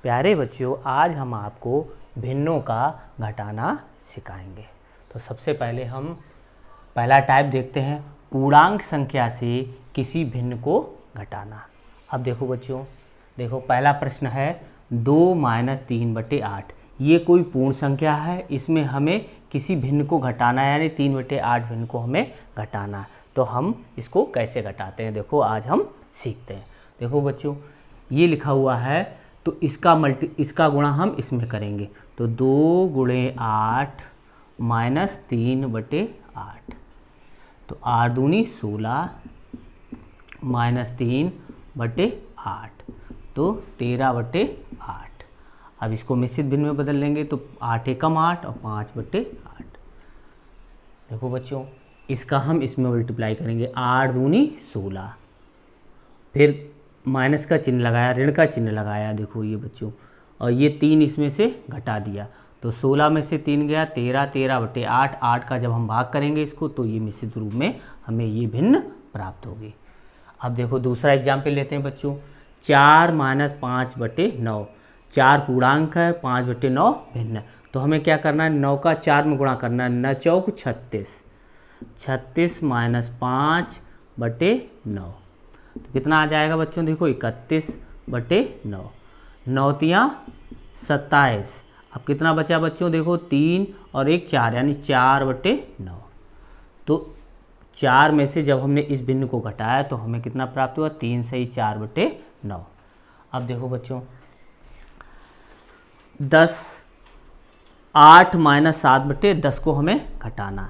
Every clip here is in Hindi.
प्यारे बच्चों, आज हम आपको भिन्नों का घटाना सिखाएंगे। तो सबसे पहले हम पहला टाइप देखते हैं, पूर्णांक संख्या से किसी भिन्न को घटाना। अब देखो बच्चों, देखो पहला प्रश्न है 2 - 3/8। ये कोई पूर्ण संख्या है, इसमें हमें किसी भिन्न को घटाना है, यानी 3/8 भिन्न को हमें घटाना है। तो हम इसको कैसे घटाते हैं, देखो आज हम सीखते हैं। देखो बच्चों, ये लिखा हुआ है तो इसका गुणा हम इसमें करेंगे। तो 2 × 8 - 3/8, तो 8 दूनी 16 - 3/8, तो 13/8। अब इसको मिश्रित भिन्न में बदल लेंगे तो 8 एकम 8 और 5/8। देखो बच्चों, इसका हम इसमें मल्टीप्लाई करेंगे, 8 दूनी 16, फिर माइनस का चिन्ह लगाया, ऋण का चिन्ह लगाया। देखो ये बच्चों, और ये 3 इसमें से घटा दिया, तो 16 में से 3 गया 13, 13/8। 8 का जब हम भाग करेंगे इसको तो ये निश्चित रूप में हमें ये भिन्न प्राप्त होगी। अब देखो दूसरा एग्जाम्पल लेते हैं बच्चों, 4 - 5/9। 4 पूर्णांक है, 5/9 भिन्न। तो हमें क्या करना है, 9 का 4 में गुणा करना है, 9 चौक 36, 36 - 5/9। तो कितना आ जाएगा बच्चों, देखो 31/9, 9 तियाँ 27। अब कितना बचा बच्चों, देखो 3 और 1 4, यानी 4/9। तो 4 में से जब हमने इस भिन्न को घटाया तो हमें कितना प्राप्त हुआ, 3 सही 4/9। अब देखो बच्चों, 8 - 7/10 को हमें घटाना है।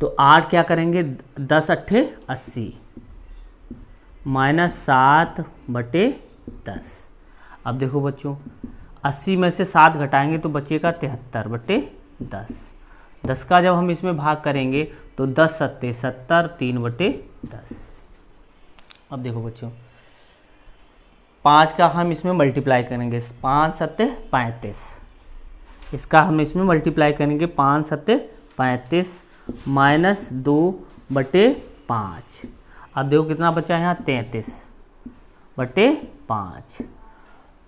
तो 8 क्या करेंगे, 10 × 8 = 80 - 7/10। अब देखो बच्चों, 80 में से 7 घटाएंगे तो बचेगा 73/10। 10 का जब हम इसमें भाग करेंगे तो 10 × 7 = 70, 3/10। अब देखो बच्चों, 5 का हम इसमें मल्टीप्लाई करेंगे, 5 × 7 = 35। इसका हम इसमें मल्टीप्लाई करेंगे, 5 × 7 = 35 - 2/5। अब देखो कितना बचा है यहाँ, 33/5।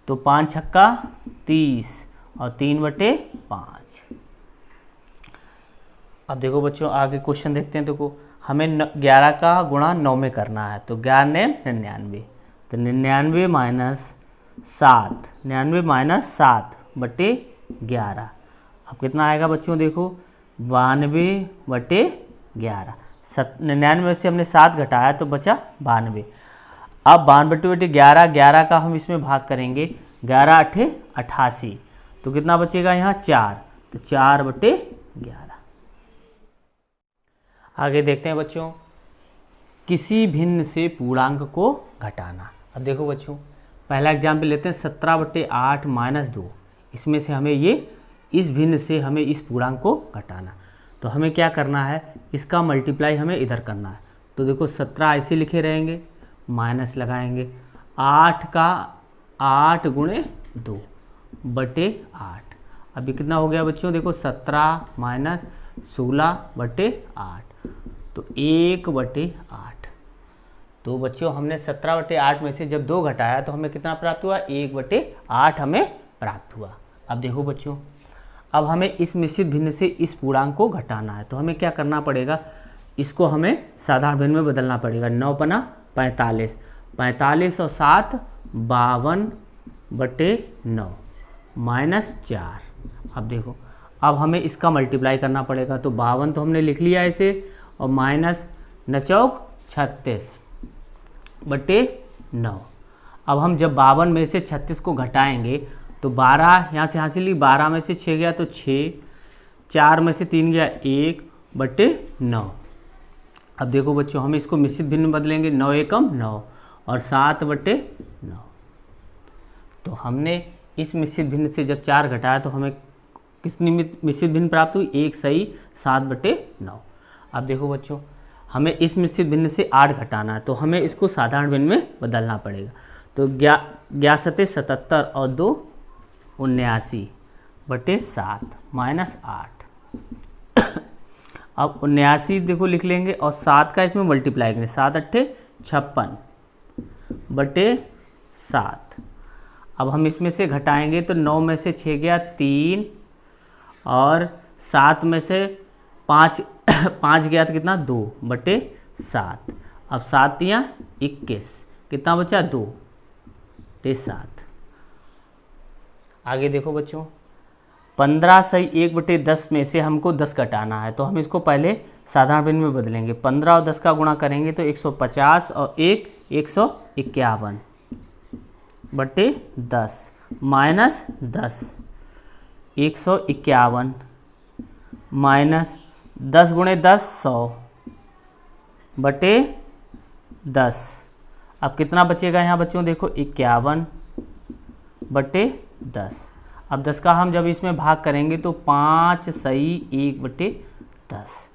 तो 5 छक्का 30 और 3/5। अब देखो बच्चों, आगे क्वेश्चन देखते हैं। देखो हमें 11 का गुणा 9 में करना है, तो 11 × 99, तो 99 - 7, 99 - 7/11। अब कितना आएगा बच्चों, देखो 92/11। 99 में से हमने 7 घटाया तो बचा 92। अब 92/11, 11 का हम इसमें भाग करेंगे, 11 × 8 = 88। तो कितना बचेगा यहाँ, 4, तो 4/11। आगे देखते हैं बच्चों, किसी भिन्न से पूर्णांक को घटाना। अब देखो बच्चों, पहला एग्जाम्पल लेते हैं, 17/8 - 2। इसमें से हमें इस भिन्न से हमें इस पूर्णांक को घटाना। तो हमें क्या करना है, इसका मल्टीप्लाई हमें इधर करना है। तो देखो 17 ऐसे लिखे रहेंगे, माइनस लगाएंगे, 8 का 8 × 2/8। अभी कितना हो गया बच्चों, देखो 17 - 16/8, तो 1/8। तो बच्चों हमने 17/8 में से जब 2 घटाया तो हमें कितना प्राप्त हुआ, 1/8 हमें प्राप्त हुआ। अब देखो बच्चों, अब हमें इस मिश्रित भिन्न से इस पूर्णांक को घटाना है। तो हमें क्या करना पड़ेगा, इसको हमें साधारण भिन्न में बदलना पड़ेगा। 9 × 45, 45 और 7 52/9 -4। अब देखो, अब हमें इसका मल्टीप्लाई करना पड़ेगा। तो 52 तो हमने लिख लिया ऐसे, और माइनस 9 चौक 36/9। अब हम जब 52 में से 36 को घटाएंगे तो 12 यहाँ से हासिल ली, 12 में से 6 गया तो 6, 4 में से 3 गया 1/9। अब देखो बच्चों, हम इसको मिश्रित भिन्न में बदलेंगे, 9 एकम 9 और 7/9। तो हमने इस मिश्रित भिन्न से जब 4 घटाया तो हमें कितनी मिश्रित भिन्न प्राप्त हुई, 1 सही 7/9। अब देखो बच्चों, हमें इस मिश्रित भिन्न से 8 घटाना है, तो हमें इसको साधारण भिन्न में बदलना पड़ेगा। तो 11 × 7 = 77 और 2 = 79/7 -8। अब 79 देखो लिख लेंगे, और 7 का इसमें मल्टीप्लाई करेंगे, 7 × 8 = 56/7। अब हम इसमें से घटाएंगे तो 9 में से 6 गया 3 और 7 में से 5 5 गया तो कितना 2/7। अब 7 या 21 कितना बचा 2/7। आगे देखो बच्चों 15 सही 1/10 में से हमको 10 घटाना है, तो हम इसको पहले साधारण भिन्न में बदलेंगे। 15 और 10 का गुणा करेंगे तो 150 और 151/10 माइनस 10 151 माइनस 10 गुणे 10 100/10। अब कितना बचेगा यहाँ बच्चों देखो 51/10। अब 10 का हम जब इसमें भाग करेंगे तो 5 सही 1/10।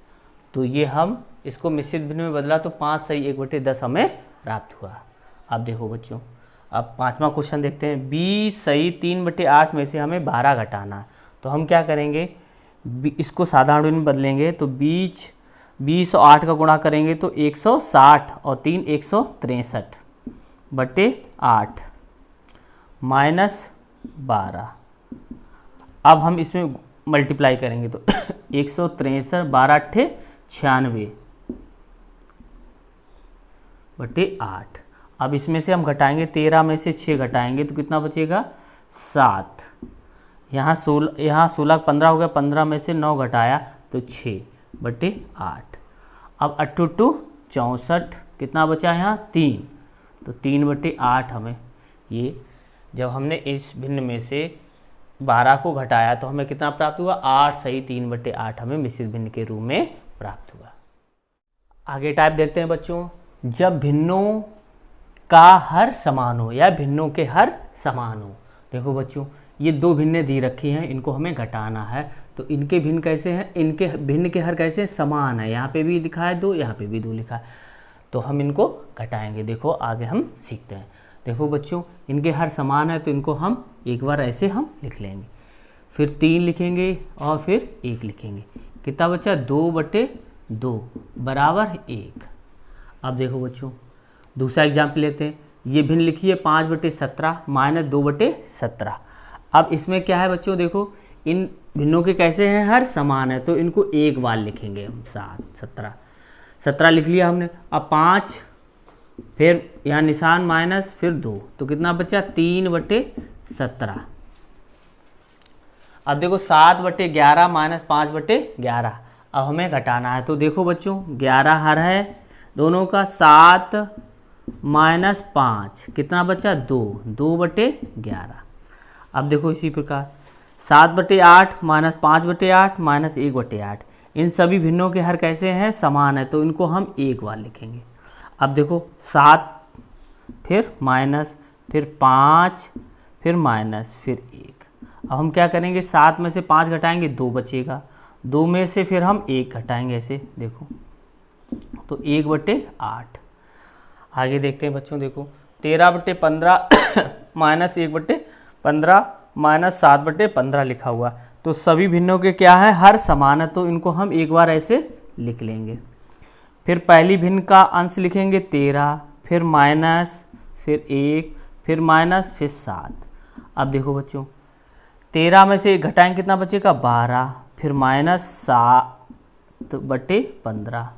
तो ये हम इसको मिश्रित भिन्न में बदला तो 5 सही 1/10 हमें प्राप्त हुआ। अब देखो बच्चों अब 5वां क्वेश्चन देखते हैं। 20 सही 3/8 में से हमें 12 घटाना है, तो हम क्या करेंगे इसको साधारण भिन्न में बदलेंगे तो 20 और 8 का गुणा करेंगे तो 160 और 3 163/8 माइनस 12। अब हम इसमें मल्टीप्लाई करेंगे तो 163 12 8 96/8। अब इसमें से हम घटाएंगे 13 में से 6 घटाएंगे तो कितना बचेगा 7। यहाँ 16 15 हो गया, 15 में से 9 घटाया तो 6/8। अब 8 64 कितना बचा यहाँ 3, तो 3/8 हमें ये जब हमने इस भिन्न में से 12 को घटाया तो हमें कितना प्राप्त हुआ 8 सही 3/8 हमें मिश्रित भिन्न के रूप में प्राप्त हुआ। आगे टाइप देखते हैं बच्चों। जब भिन्नों का हर समान हो या भिन्नों के हर समान हो। देखो बच्चों ये 2 भिन्ने दी रखी हैं, इनको हमें घटाना है, तो इनके भिन्न कैसे हैं, इनके भिन्न के हर कैसे समान है। यहाँ पे भी लिखा है 2, यहाँ पे भी 2 लिखा है, तो हम इनको घटाएंगे। देखो आगे हम सीखते हैं। देखो बच्चों इनके हर समान है तो इनको हम एक बार ऐसे हम लिख लेंगे, फिर 3 लिखेंगे और फिर 1 लिखेंगे। कितना बचा 2/2 बराबर 1। अब देखो बच्चों दूसरा एग्जाम्पल लेते हैं। ये भिन्न लिखिए 5/17 माइनस 2/17। अब इसमें क्या है बच्चों देखो इन भिन्नों के कैसे हैं हर समान है, तो इनको एक बार लिखेंगे हम 17 लिख लिया हमने। अब 5 फिर यहाँ निशान माइनस फिर 2, तो कितना बचा 3/17। अब देखो 7/11 माइनस 5/11। अब हमें घटाना है, तो देखो बच्चों 11 हर है दोनों का, 7 माइनस 5 कितना बचा 2/11। अब देखो इसी प्रकार 7/8 माइनस 5/8 माइनस 1/8। इन सभी भिन्नों के हर कैसे हैं समान है, तो इनको हम एक बार लिखेंगे। अब देखो 7 फिर माइनस फिर 5 फिर माइनस फिर 1। अब हम क्या करेंगे 7 में से 5 घटाएंगे 2 बचेगा, 2 में से फिर हम 1 घटाएंगे ऐसे देखो, तो 1/8। आगे देखते हैं बच्चों देखो 13/15 माइनस 1/15 माइनस 7/15 लिखा हुआ, तो सभी भिन्नों के क्या है हर समान है, तो इनको हम एक बार ऐसे लिख लेंगे। फिर पहली भिन्न का अंश लिखेंगे 13, फिर माइनस फिर 1 फिर माइनस फिर 7। अब देखो बच्चों 13 में से 1 घटाएंगे कितना बचेगा 12, फिर माइनस 7/15।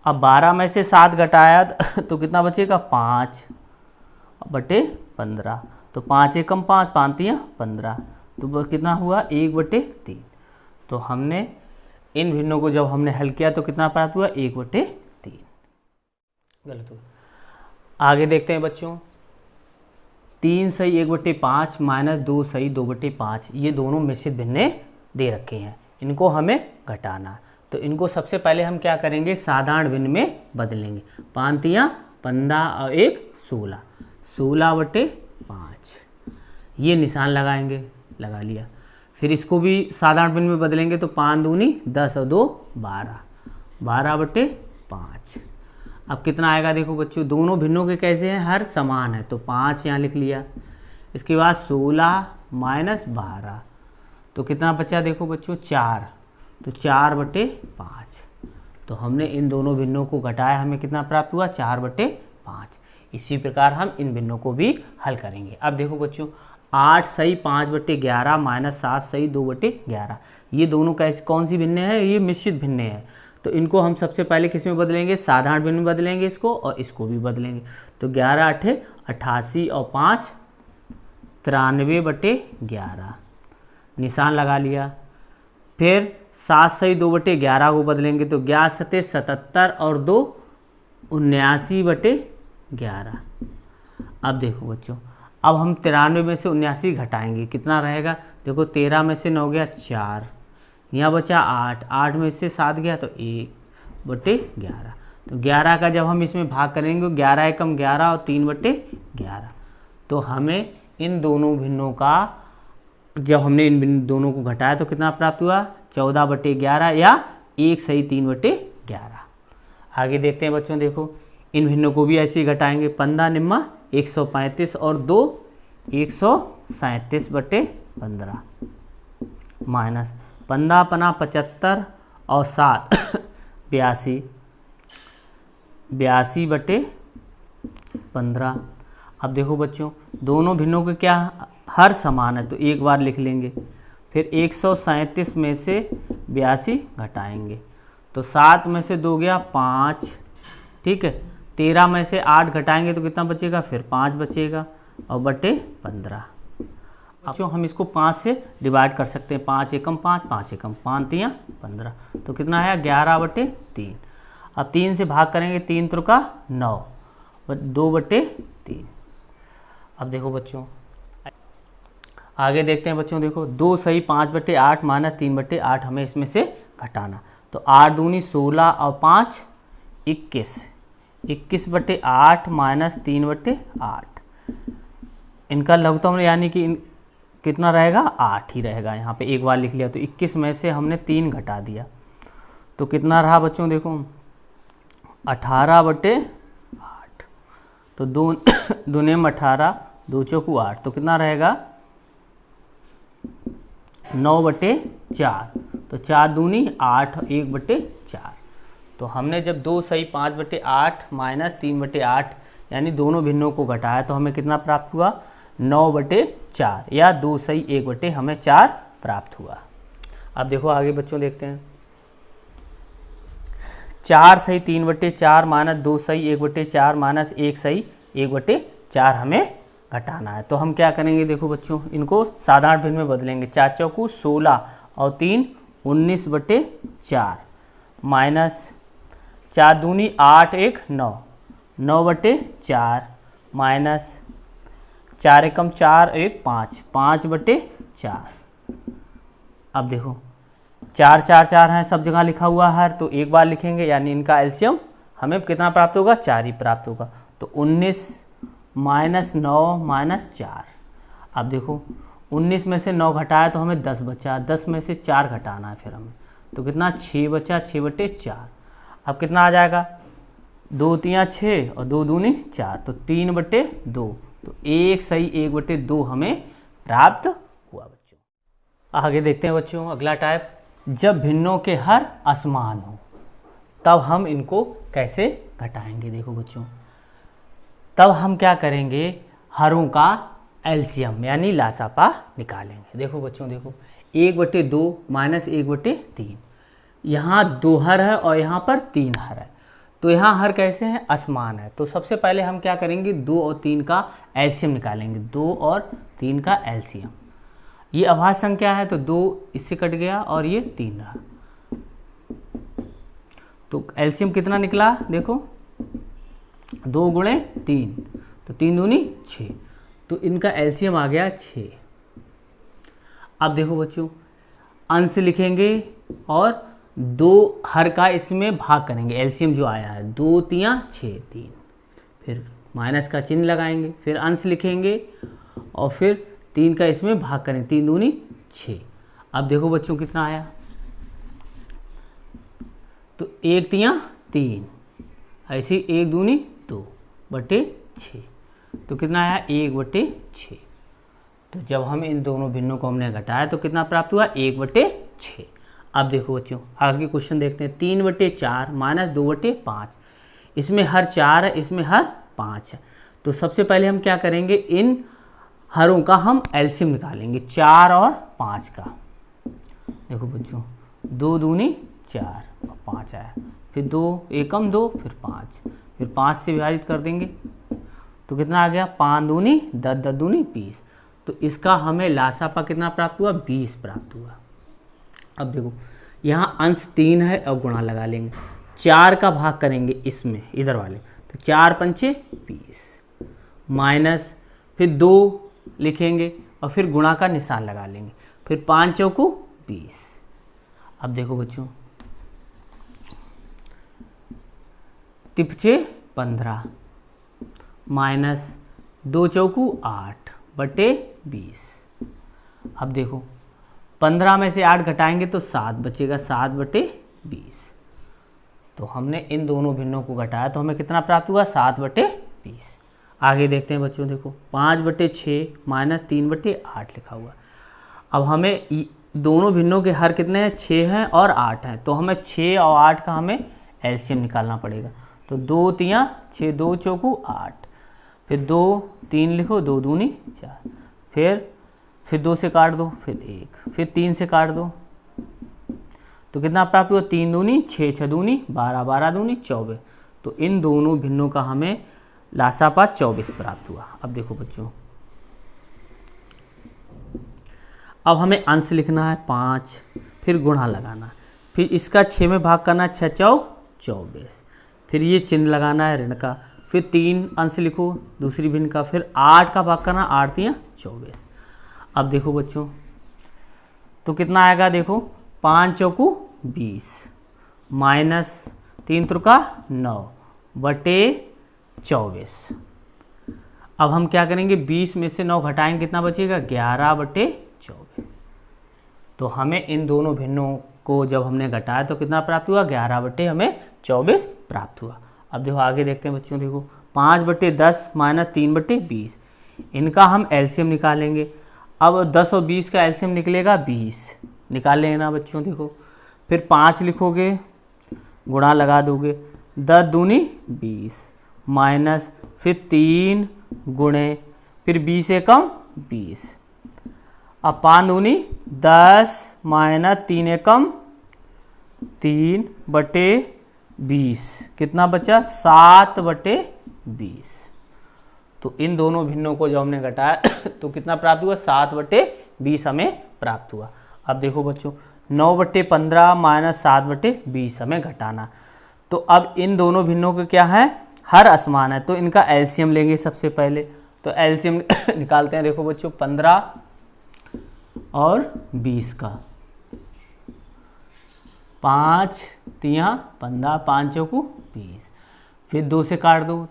अब 12 में से 7 घटाया तो कितना बचेगा 5/15, तो 5 एकम 5 5 3 15, तो कितना हुआ 1/3। तो हमने इन भिन्नों को जब हमने हल किया तो कितना प्राप्त हुआ 1/3। गलत हुआ। आगे देखते हैं बच्चों 3 सही 1/5 माइनस 2 सही 2/5। ये दोनों मिश्रित भिन्ने दे रखे हैं, इनको हमें घटाना। तो इनको सबसे पहले हम क्या करेंगे साधारण भिन्न में बदलेंगे। 5 3 15 और 1 16, 16/5। ये निशान लगाएंगे, लगा लिया। फिर इसको भी साधारण भिन्न में बदलेंगे तो 5 दूनी 10 और 2 12, 12/5। अब कितना आएगा देखो बच्चों दोनों भिन्नों के कैसे हैं हर समान है, तो 5 यहाँ लिख लिया। इसके बाद 16 माइनस 12, तो कितना बचा देखो बच्चों 4, तो 4/5। तो हमने इन दोनों भिन्नों को घटाया, हमें कितना प्राप्त हुआ 4/5। इसी प्रकार हम इन भिन्नों को भी हल करेंगे। अब देखो बच्चों 8 सही 5/11 माइनस 7 सही 2/11, ये दोनों कैसे कौन सी भिन्न है, ये मिश्रित भिन्न है। तो इनको हम सबसे पहले किस में बदलेंगे, साधारण भिन्न में बदलेंगे इसको और इसको भी बदलेंगे। तो 11 8 88 और 5 93/11, निशान लगा लिया। फिर 7 सही 2/11 को बदलेंगे तो 11 7 77 और 2 79/11। अब देखो बच्चों, अब हम 93 में से 79 घटाएंगे, कितना रहेगा, देखो 13 में से 9 गया 4, यहाँ बचा 8, 8 में से 7 गया तो 1/11। तो 11 का जब हम इसमें भाग करेंगे 11 एकम 11 और 3/11, तो हमें इन दोनों भिन्नों का, जब हमने इन दोनों को घटाया तो कितना प्राप्त हुआ, 14/11 या 1 सही 3/11। आगे देखते हैं बच्चों, देखो इन भिन्नों को भी ऐसे ही घटाएंगे। 15 निम्मा 135 और 2 137/15 माइनस 15 पना 75 और 7 82/15। अब देखो बच्चों दोनों भिन्नों के क्या हर समान है तो एक बार लिख लेंगे। फिर 137 में से 82 घटाएंगे तो 7 में से 2 गया 5, ठीक है। 13 में से 8 घटाएंगे तो कितना बचेगा, फिर 5 बचेगा और बटे 15। अब हम इसको 5 से डिवाइड कर सकते हैं, 5 एकम 5, 5 एकम 5 3 15, तो कितना आया 11/3। अब 3 से भाग करेंगे, 3 त्रिका 9, 2/3। अब देखो बच्चों आगे देखते हैं बच्चों, देखो 2 सही 5/8 माइनस 3/8 हमें इसमें से घटाना। तो 8 दूनी 16 और 5 21, 21/8 माइनस 3/8, इनका लघुत्तम यानी कि कितना रहेगा, 8 ही रहेगा। यहाँ पे एक बार लिख लिया तो 21 में से हमने 3 घटा दिया तो कितना रहा बच्चों, देखो 18/8, तो 2 दूने में 18, 2 चौकू 8, तो कितना रहेगा 9/4, तो 4 दूनी 8, 1/4। तो हमने जब 2 सही 5/8 माइनस 3/8 यानी दोनों भिन्नों को घटाया तो हमें कितना प्राप्त हुआ, 9/4 या 2 सही 1 हमें 4 प्राप्त हुआ। अब देखो आगे बच्चों देखते हैं, 4 सही 3/4 माइनस 2 सही 1/4 माइनस 1 सही 1/4 हमें घटाना है। तो हम क्या करेंगे, देखो बच्चों इनको साधारण भिन्न में बदलेंगे। 4 चौकू 16 और 3 19/4 माइनस 4 दूनी 8 1 9, 9/4 माइनस 4 एकम 4 1 5, 5/4। अब देखो 4 4 4 है, सब जगह लिखा हुआ है तो एक बार लिखेंगे, यानी इनका एलसीएम हमें कितना प्राप्त होगा, 4 ही प्राप्त होगा। तो 19 माइनस 9 माइनस 4। अब देखो 19 में से 9 घटाया तो हमें 10 बचा, 10 में से 4 घटाना है फिर हमें, तो कितना 6 बचा, 6/4। अब कितना आ जाएगा, 2 3 6 और 2 दूनी 4, तो 3/2, तो 1 सही 1/2 हमें प्राप्त हुआ बच्चों। आगे देखते हैं बच्चों अगला टाइप, जब भिन्नों के हर असमान हो तब हम इनको कैसे घटाएंगे। देखो बच्चों तब हम क्या करेंगे, हरों का एलसीएम यानी लासापा निकालेंगे। देखो बच्चों, देखो 1/2 माइनस 1/3, यहाँ 2 हर है और यहाँ पर 3 हर है, तो यहाँ हर कैसे हैं, असमान है। तो सबसे पहले हम क्या करेंगे, 2 और 3 का एलसीएम निकालेंगे। 2 और 3 का एलसीएम, ये अभाज्य संख्या है तो 2 इससे कट गया और ये 3 रहा, तो एलसीएम कितना निकला, देखो 2 गुणे 3, तो 3 दूनी 6, तो इनका एलसीएम आ गया 6। अब देखो बच्चों अंश लिखेंगे और 2 हर का इसमें भाग करेंगे, एलसीएम जो आया है 2 3 6 3, फिर माइनस का चिन्ह लगाएंगे, फिर अंश लिखेंगे और फिर 3 का इसमें भाग करेंगे, 3 दूनी 6। अब देखो बच्चों कितना आया, तो 1 3 3, ऐसे 1 दूनी 2/6, तो कितना आया 1/6। तो जब हम इन दोनों भिन्नों को हमने घटाया तो कितना प्राप्त हुआ, 1/6। अब देखो बच्चों आगे क्वेश्चन देखते हैं, 3/4 माइनस 2/5, इसमें हर 4 है, इसमें हर 5 है, तो सबसे पहले हम क्या करेंगे, इन हरों का हम एलसीएम निकालेंगे, 4 और 5 का। देखो बच्चों, 2 दूनी 4 और 5 आया, फिर 2 एकम 2, फिर 5, फिर 5 से विभाजित कर देंगे तो कितना आ गया, 5 दूनी 10, 10 दूनी 20। तो इसका हमें लासापा कितना प्राप्त हुआ, 20 प्राप्त हुआ। अब देखो यहाँ अंश 3 है और गुणा लगा लेंगे, 4 का भाग करेंगे इसमें इधर वाले, तो 4 पंचे 20 माइनस, फिर 2 लिखेंगे और फिर गुणा का निशान लगा लेंगे, फिर 5 चौको 20। अब देखो बच्चों, तिपचे 15 माइनस 2 चौकू 8 बटे 20। अब देखो 15 में से 8 घटाएंगे तो 7 बचेगा, 7 बटे 20। तो हमने इन दोनों भिन्नों को घटाया तो हमें कितना प्राप्त हुआ, 7 बटे 20। आगे देखते हैं बच्चों, देखो 5 बटे 6 माइनस 3 बटे 8 लिखा हुआ। अब हमें दोनों भिन्नों के हर कितने हैं, 6 हैं और 8 हैं, तो हमें 6 और 8 का हमें एलसीएम निकालना पड़ेगा। तो 2 तियाँ 6, 2 चौकू 8, फिर 2 3 लिखो, 2 दूनी 4, फिर 2 से काट दो, फिर 1, फिर 3 से काट दो, तो कितना प्राप्त हुआ, 3 दूनी 6, 6 दूनी 12, 12 दूनी 24। तो इन दोनों भिन्नों का हमें लासापा 24 प्राप्त हुआ। अब देखो बच्चों, अब हमें अंश लिखना है 5, फिर गुणा लगाना, फिर इसका 6 में भाग करना, 6 चौक 24, फिर ये चिन्ह लगाना है ऋण का, फिर 3 अंश लिखो दूसरी भिन्न का, फिर 8 का भाग करना, 8 तियाँ 24। अब देखो बच्चों, तो कितना आएगा, देखो 5 चौकू 20 माइनस 3 त्रिका 9 बटे 24। अब हम क्या करेंगे, 20 में से 9 घटाएंगे, कितना बचेगा, 11 बटे 24। तो हमें इन दोनों भिन्नों को जब हमने घटाया तो कितना प्राप्त हुआ, 11 बटे हमें 24 प्राप्त हुआ। अब देखो आगे देखते हैं बच्चों, देखो 5 बटे 10 माइनस 3 बटे 20, इनका हम एलसीएम निकालेंगे। अब 10 और 20 का एलसीएम निकलेगा 20, निकाल लेना बच्चों। देखो फिर 5 लिखोगे, गुणा लगा दोगे, 10 दूनी 20 माइनस, फिर 3 गुणे, फिर 20 एकम 20, अब 5 दूनी 10 माइनस 3 एकम 3 बटे 20, कितना बचा, 7 बटे 20। तो इन दोनों भिन्नों को जब हमने घटाया तो कितना प्राप्त हुआ, 7 बटे 20 हमें प्राप्त हुआ। अब देखो बच्चों, 9 बटे 15 माइनस 7 बटे 20 हमें घटाना। तो अब इन दोनों भिन्नों के क्या है, हर असमान है, तो इनका एलसीएम लेंगे सबसे पहले। तो एलसीएम निकालते हैं। देखो बच्चों, 15 और 20 का, 5 तियाँ 15, 5 चौकू 20, फिर 2 से काट दो,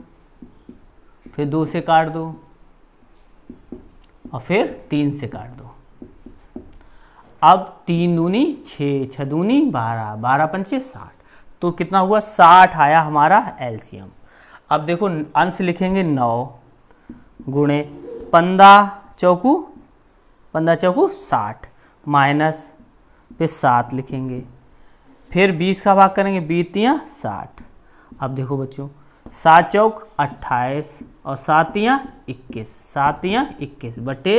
फिर 2 से काट दो और फिर 3 से काट दो। अब 3 दूनी 6, 6 दूनी 12, 12 पंचे 60, तो कितना हुआ, 60 आया हमारा एलसीएम। अब देखो अंश लिखेंगे 9 गुणे 15 चौकू 60 माइनस, फिर 7 लिखेंगे, फिर 20 का भाग करेंगे, 20 तियाँ 60। अब देखो बच्चों, 7 चौक 28 और 7 तियाँ 21, 7 तियाँ 21 बटे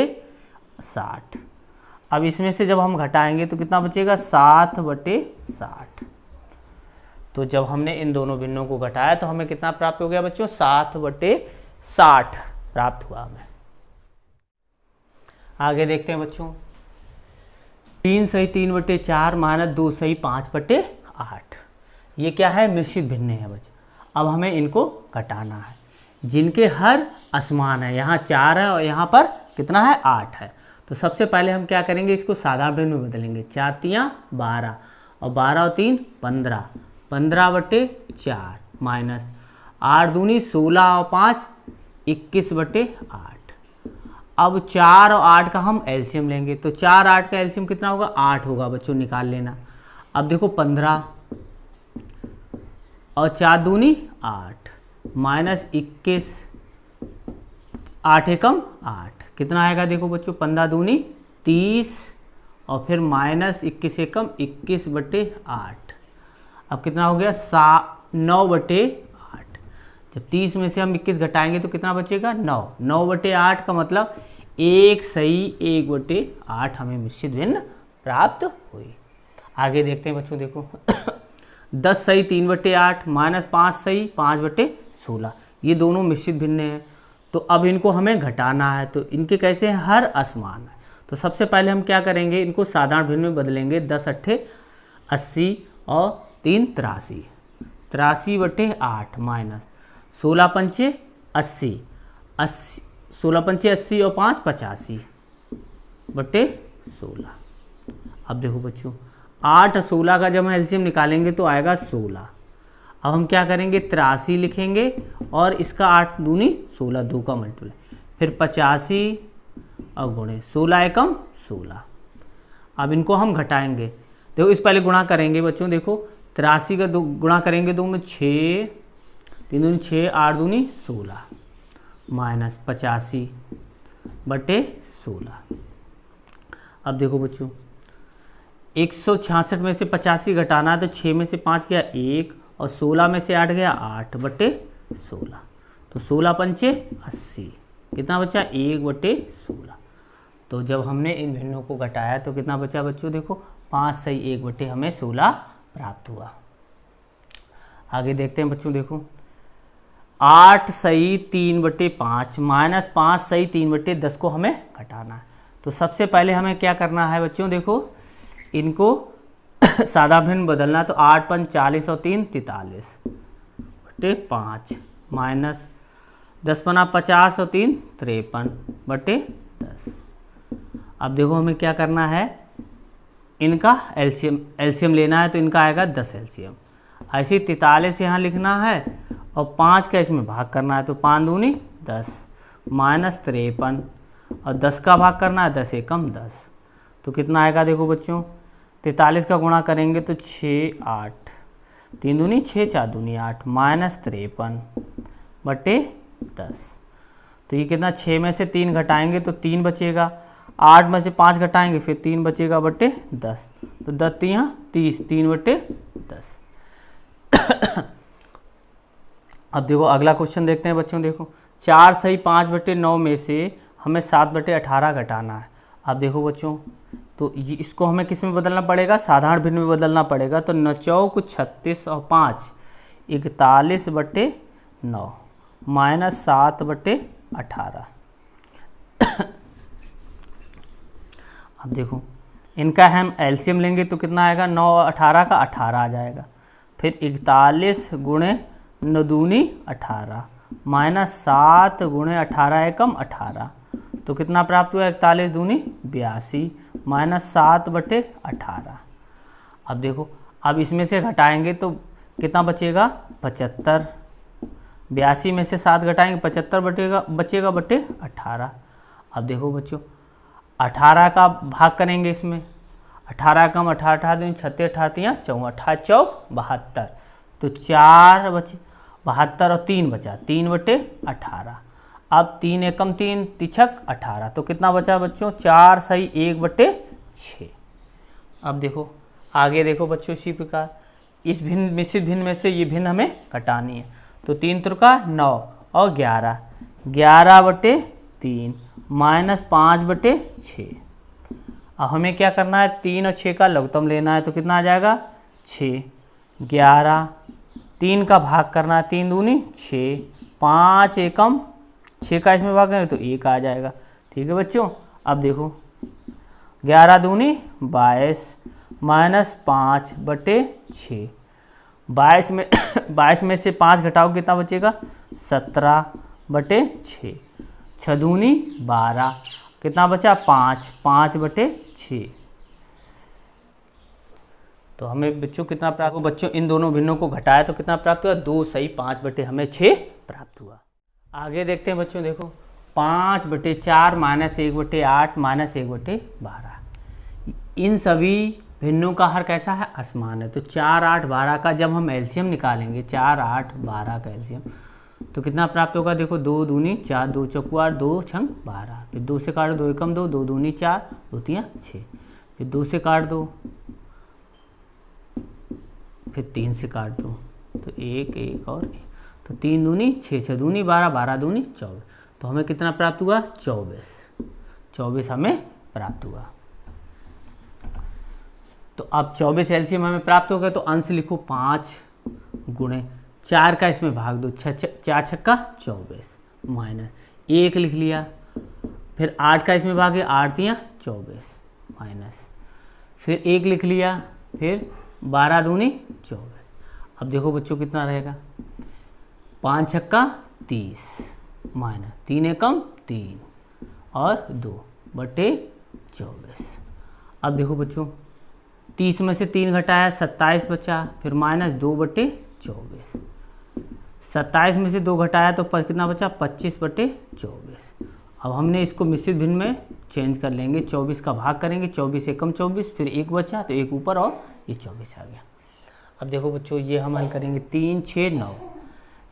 60। अब इसमें से जब हम घटाएंगे तो कितना बचेगा, 7 बटे 60। तो जब हमने इन दोनों भिन्नों को घटाया तो हमें कितना प्राप्त हो गया बच्चों, 7 बटे 60 प्राप्त हुआ हमें। आगे देखते हैं बच्चों, 3 सही 3 बटे 4 माइनस 2 सही 5 बटे 8, ये क्या है, मिश्रित भिन्न है बच्चों। अब हमें इनको घटाना है, जिनके हर असमान है, यहाँ 4 है और यहाँ पर कितना है, 8 है। तो सबसे पहले हम क्या करेंगे, इसको साधारण भिन्न में बदलेंगे, 4 तियाँ 12 और 12 और 3 15, 15 बटे 4 माइनस 8 दूनी 16 और 5 21 बटे 8। अब 4 और 8 का हम एलसीएम लेंगे, तो 4 8 का एलसीएम कितना होगा, 8 होगा बच्चों, निकाल लेना। अब देखो 15 और 4 दूनी 8 माइनस 21, 8 एकम 8, कितना आएगा, देखो बच्चों 15 दूनी 30 और फिर माइनस 21 एकम 21 बटे 8। अब कितना हो गया, 9 बटे 8। जब 30 में से हम 21 घटाएंगे तो कितना बचेगा 9। 9/8 का मतलब 1 सही 1/8 हमें मिश्रित भिन्न प्राप्त हुई। आगे देखते हैं बच्चों, देखो 10 सही 3/8 माइनस 5 सही 5/16, ये दोनों मिश्रित भिन्न हैं। तो अब इनको हमें घटाना है, तो इनके कैसे हैं, हर असमान है। तो सबसे पहले हम क्या करेंगे, इनको साधारण भिन्न में बदलेंगे। 10 अट्ठे 80 और 3 83, 83/8 माइनस 16 पंचे 80, 16 पंचे 80 और 5 85/16। अब देखो बच्चों 8 और 16 का जब हम एलसीएम निकालेंगे तो आएगा 16। अब हम क्या करेंगे, 83 लिखेंगे और इसका 8 दूनी 16, 2 का मल्टीप्लाई, फिर 85 और गुणे 16 एकम 16। अब इनको हम घटाएंगे, देखो इस पहले गुणा करेंगे बच्चों, देखो 83 का 2 गुणा करेंगे 2 में 6, 3 दूनी 6, 8 दूनी 16 माइनस 85/16। अब देखो बच्चों 166 में से 85 घटाना है, तो 6 में से 5 गया 1 और 16 में से 8 गया 8/16, तो 16 पंचे 80, कितना बचा 1/16। तो जब हमने इन भिन्नों को घटाया तो कितना बचा बच्चों, देखो 5 सही 1 हमें 16 प्राप्त हुआ। आगे देखते हैं बच्चों, देखो 8 सही 3/5 माइनस 5 सही 3/10 को हमें घटाना है। तो सबसे पहले हमें क्या करना है बच्चों, देखो इनको साधारण भिन्न बदलना है। तो 8 पंच 40 और 3 43/5 माइनस 10 पना 50 और 3 53/10। अब देखो हमें क्या करना है, इनका एलसीएम लेना है, तो इनका आएगा 10 एलसीएम। ऐसे 43 यहाँ लिखना है और 5 का इसमें भाग करना है, तो 5 दूनी 10 माइनस 53 और 10 का भाग करना है, 10 एकम 10। तो कितना आएगा देखो बच्चों, 43 का गुणा करेंगे तो 6 8, 3 दूनी 6, 4 दूनी 8 माइनस 53/10। तो ये कितना, 6 में से 3 घटाएंगे तो 3 बचेगा, 8 में से 5 घटाएंगे फिर 3 बचेगा बटे 10, तो 10 यहाँ 30, 3/10। अब देखो अगला क्वेश्चन देखते हैं बच्चों, देखो 4 सही 5/9 में से हमें 7/18 घटाना है। अब देखो बच्चों, तो ये इसको हमें किस में बदलना पड़ेगा, साधारण भिन्न में बदलना पड़ेगा। तो 9 चौक 36 और 5 41/9 माइनस 7/18। अब देखो इनका हम एलसीएम लेंगे तो कितना आएगा, 9 और 18 का 18 आ जाएगा, फिर 41 गुणे 9 दूनी 18 माइनस 7 गुणे 18 एकम 18, तो कितना प्राप्त हुआ, 41 दूनी 82 माइनस 7/18। अब देखो अब इसमें से घटाएंगे तो कितना बचेगा, 75, 82 में से 7 घटाएंगे 75 बचेगा बटे 18। अब देखो बच्चों 18 का भाग करेंगे इसमें, 18 कम 18 दूनी 36, 18 34, चौक 72, तो 4 बचे 72 और 3 बचा 3/18। अब 3 एकम 3 तिछक 18, तो कितना बचा बच्चों, 4 सही 1/6। अब देखो आगे देखो बच्चों, इसी प्रकार इस भिन्न मिश्रित भिन्न में से ये भिन्न हमें घटानी है। तो 3 त्रिका 9 और 11, 11/3 माइनस 5/6। अब हमें क्या करना है, 3 और 6 का लघुत्तम लेना है, तो कितना आ जाएगा 6, 11, 3 का भाग करना है, 3 दूनी 6, 5 एकम 6 का इसमें भाग करें तो 1 आ जाएगा। ठीक है बच्चों, अब देखो 11 दूनी 22 माइनस 5/6, 22 में से 5 घटाओ कितना बचेगा, 17/6, 6 दूनी 12, कितना बचा 5, 5/6। तो हमें बच्चों कितना प्राप्त हुआ, बच्चों इन दोनों भिन्नों को घटाया तो कितना प्राप्त हुआ, 2 सही 5/6 प्राप्त हुआ। आगे देखते हैं बच्चों, देखो 5/4 माइनस 1/8 माइनस 1/12, इन सभी भिन्नों का हर कैसा है, असमान है। तो 4 8 12 का जब हम एलसीएम निकालेंगे, 4 8 12 का एलसीएम, तो कितना प्राप्त होगा, देखो 2 दूनी 4, 2 चौकू 8, 2 छंग 12, फिर 2 से काट 2 एकम 2, 2 दूनी 4, 2 3 6, फिर 2 से काट दो, फिर 3 से काट दो, तो 1 1 और 1, तो 3 दूनी 6, 6 दूनी 12, 12 दूनी 24। तो हमें कितना प्राप्त हुआ? 24। 24 हमें प्राप्त हुआ। तो अब 24 एलसीएम हमें प्राप्त हो गया, तो अंश लिखो 5 गुणे 4 का इसमें भाग दो, 4 छक्का 24 माइनस 1 लिख लिया, फिर 8 का इसमें भाग है, 8 तियाँ 24 माइनस, फिर 1 लिख लिया, फिर 12 दूनी 24। अब देखो बच्चों कितना रहेगा, 5 छक्का 30 माइनस 3 एकम 3 और 2 बटे 24। अब देखो बच्चों 30 में से 3 घटाया 27 बचा, फिर माइनस 2 बटे 24। 27 में से 2 घटाया तो कितना बचा? 25 बटे 24। अब हमने इसको मिश्रित भिन्न में चेंज कर लेंगे, 24 का भाग करेंगे, 24 एकम 24, फिर 1 बचा तो 1 ऊपर और ये 24 आ गया। अब देखो बच्चों ये हम हल करेंगे 3, 6, 9।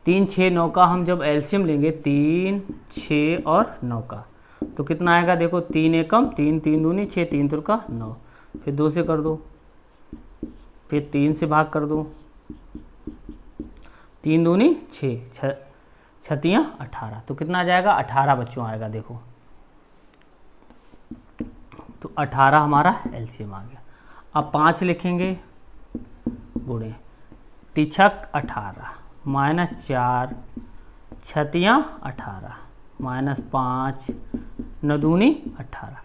3, 6, 9 का हम जब एलसीएम लेंगे 3, 6 और 9 का, तो कितना आएगा? देखो 3 एकम 3, 3 दूनी 6, 3 तुरका 9, फिर 2 से कर दो, फिर 3 से भाग कर दो, 3 दूनी 6, 6 तियाँ 18। तो कितना आ जाएगा? 18 बच्चों आएगा। देखो तो 18 हमारा एलसीएम आ गया। अब 5 लिखेंगे गुणे तिछक 18 माइनस 4 छतियाँ 18 माइनस 5 नदूनी 18।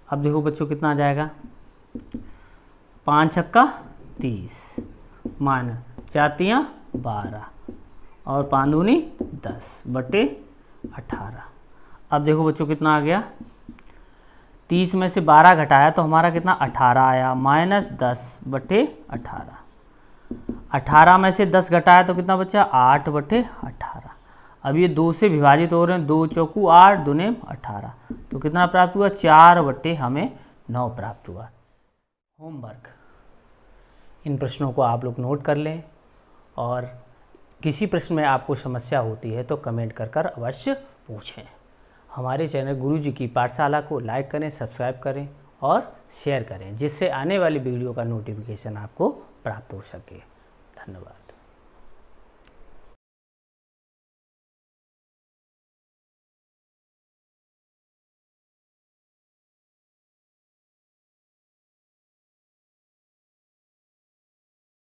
अब देखो बच्चों कितना आ जाएगा? 5 छक्का 30 माइनस 4 तियाँ 12 और 5 दूनी 10 बटे 18। अब देखो बच्चों कितना आ गया? 30 में से 12 घटाया तो हमारा कितना? 18 आया, माइनस 10 बटे 18। 18 में से 10 घटाया तो कितना बचा? 8 बटे 18। अब ये 2 से विभाजित हो रहे हैं, 2 चौकू 8 दूने 18, तो कितना प्राप्त हुआ? 4 बटे हमें 9 प्राप्त हुआ। होमवर्क, इन प्रश्नों को आप लोग नोट कर लें और किसी प्रश्न में आपको समस्या होती है तो कमेंट कर अवश्य पूछें। हमारे चैनल गुरुजी की पाठशाला को लाइक करें, सब्सक्राइब करें और शेयर करें, जिससे आने वाली वीडियो का नोटिफिकेशन आपको प्राप्त हो सके। धन्यवाद।